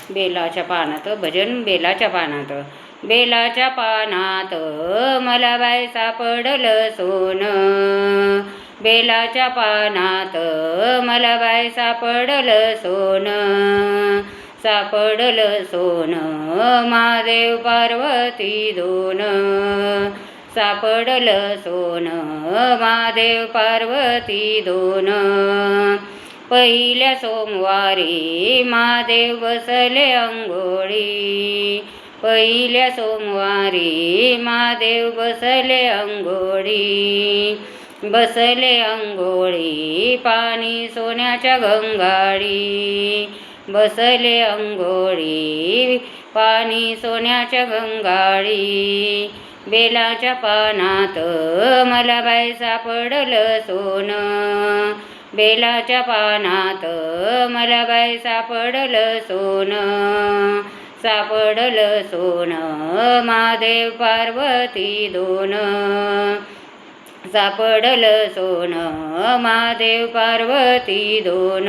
बेलाच्या पानात भजन बेलाच्या पानात. बेलाच्या पानात मला बाई सापडलं सोनं. बेलाच्या पानात मला बाई सापडलं सोनं. सापडलं सोनं महादेव पार्वती दोन. सापडलं सोनं महादेव पार्वती दोन. पहिल्या सोमवारी महादेव बसले अंघोळी. पहिल्या सोमवारी महादेव बसले अंघोळी. बसले अंघोळी पाणी सोन्याच्या गंगाळी. बसले अंघोळी पाणी सोन्याच्या गंगाळी. बेलाच्या पानात मला बाई सापडलं सोनं. बेलाच्या पानात मला बाई सापडलं सोनं. सापडलं सोनं महादेव पार्वती दोन. सापडलं सोनं महादेव पार्वती दोन.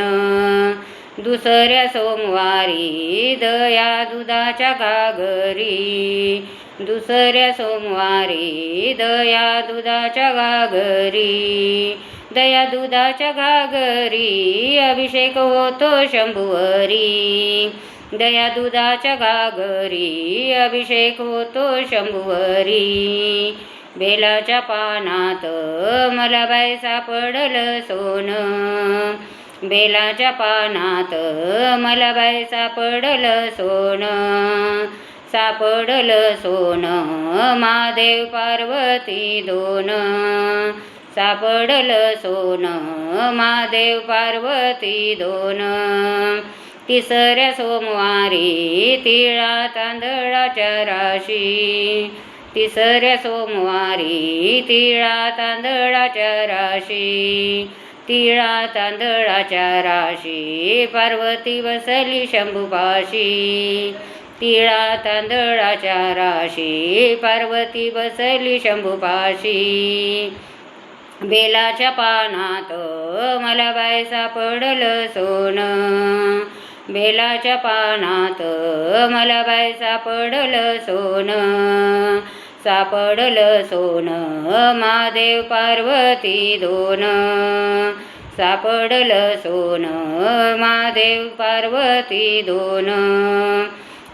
दुसऱ्या सोमवारी दया दुधाच्या घागरी. दुसऱ्या सोमवारी दया दुधाच्या घागरी. दया दुधाच्या घागरी अभिषेक होतो शंभुवरी. दया दुधाच्या घागरी अभिषेक होतो शंभुवरी. बेलाच्या पानात मला बाई सापडलं सोनं. बेलाच्या पानात मला बाई सापडलं सोनं. सापडलं सोनं महादेव पार्वती दोन. सापडलं सोनं महादेव पार्वती दोन. तिसऱ्या सोमवारी तिळा तांदळाच्या राशी. तिसऱ्या सोमवारी तिळा तांदळाच्या राशी. तिळा तांदळाच्या राशी पार्वती बसली शंभूपाशी. तिळा तांदळाच्या राशी पार्वती बसली शंभूपाशी. बेलाच्या पानात मला बाई सापडलं सोनं. बेलाच्या पानात मला बाई सापडलं सोनं. सापडलं सोनं महादेव पार्वती दोन. सापडलं सोनं महादेव पार्वती दोन.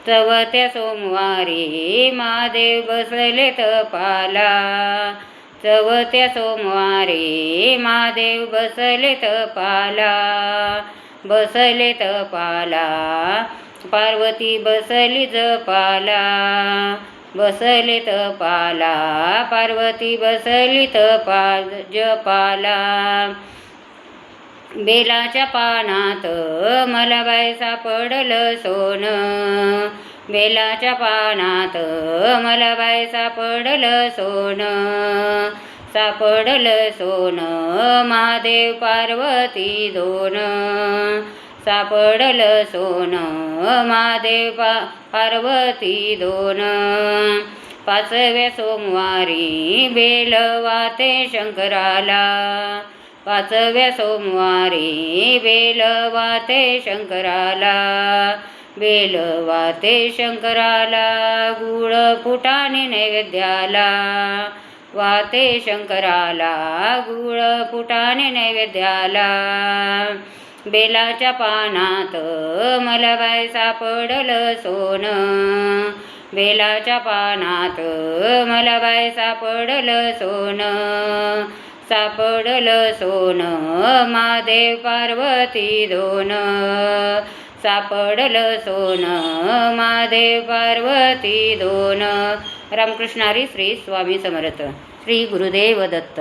चवथ्या सोमवारी महादेव बसले तपाला. चवथ्या सोमवारी महादेव बसले तपाला. बसले तपाला पार्वती बसली जपाला. बसले तपाला पार्वती बसली जपाला. बेलाच्या पानात मला बाई सापडलं सोनं. बेलाच्या पानात मला बाई सापडलं सोनं. सापडलं सोनं महादेव पार्वती दोन. सापडलं सोनं महादेव पार्वती दोन. पाचव्या सोमवारी बेल वाते शंकराला. पाचव्या सोमवारी बेल वाते शंकराला. बेल वाते शंकराला गुळ फुटाणे नैवेद्याला. वाते शंकराला गुळ फुटाणे नैवेद्याला. बेलाच्या पानात मला बाई सापडलं सोनं. बेलाच्या पानात मला बाई सापडलं सोनं. सापडलं सोनं महादेव पार्वती दोन. सापडलं सोनं महादेव पार्वती दोन. रामकृष्ण हरी. श्री स्वामी समर्थ. श्री गुरुदेव दत्त.